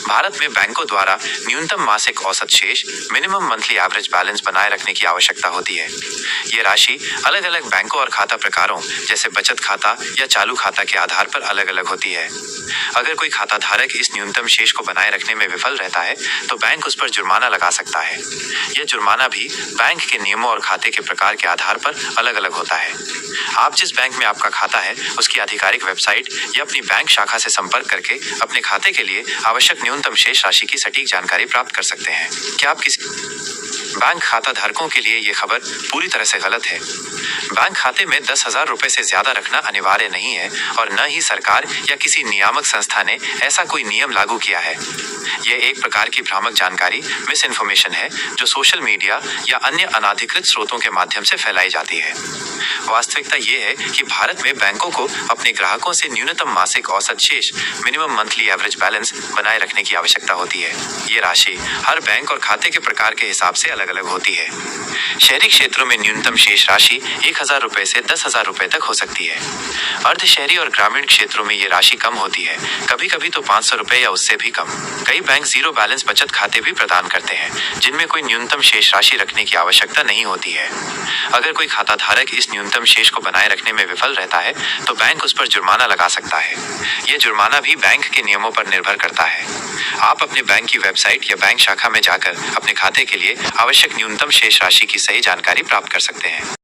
भारत में बैंकों द्वारा न्यूनतम मासिक औसत शेष मिनिमम मंथली एवरेज बैलेंस बनाए रखने की आवश्यकता होती है। ये राशि अलग अलग बैंकों और खाता प्रकारों जैसे बचत खाता या चालू खाता के आधार पर अलग अलग होती है। अगर कोई खाता धारक इस न्यूनतम शेष को बनाए रखने में विफल रहता है तो बैंक उस पर जुर्माना लगा सकता है। यह जुर्माना भी बैंक के नियमों और खाते के प्रकार के आधार पर अलग अलग होता है। आप जिस बैंक में आपका खाता है उसकी आधिकारिक वेबसाइट या अपनी बैंक शाखा से संपर्क करके अपने खाते के लिए आवश्यक न्यूनतम शेष राशि की सटीक जानकारी प्राप्त कर सकते हैं। क्या आप किसी बैंक खाता धारकों के लिए ये खबर पूरी तरह से गलत है। बैंक खाते में 10,000 रुपए से ज्यादा रखना अनिवार्य नहीं है और न ही सरकार या किसी नियामक संस्था ने ऐसा कोई नियम लागू किया है। यह एक प्रकार की भ्रामक जानकारी, मिस इन्फॉर्मेशन है जो सोशल मीडिया या अन्य अनाधिकृत स्रोतों के माध्यम से फैलाई जाती है। वास्तविकता ये है कि भारत में बैंकों को अपने ग्राहकों से न्यूनतम मासिक औसत शेष मिनिमम मंथली एवरेज बैलेंस बनाए रखने की आवश्यकता होती है। ये राशि हर बैंक और खाते के प्रकार के हिसाब से अलग अलग होती है। शहरी क्षेत्रों में न्यूनतम शेष राशि 1,000 रुपए से 10,000 रुपए तक हो सकती है। अर्ध शहरी और ग्रामीण क्षेत्रों में ये राशि कम होती है, कभी कभी तो 500 रुपए या उससे भी कम। कई बैंक जीरो बैलेंस बचत खाते भी प्रदान करते हैं जिनमें कोई न्यूनतम शेष राशि रखने की आवश्यकता नहीं होती है। अगर कोई खाता धारक इस न्यूनतम शेष को बनाए रखने में विफल रहता है तो बैंक उस पर जुर्माना लगा सकता है। यह जुर्माना भी बैंक के नियमों पर निर्भर करता है। आप अपने बैंक की वेबसाइट या बैंक शाखा में जाकर अपने खाते के लिए आवश्यक न्यूनतम शेष राशि की सही जानकारी प्राप्त कर सकते हैं।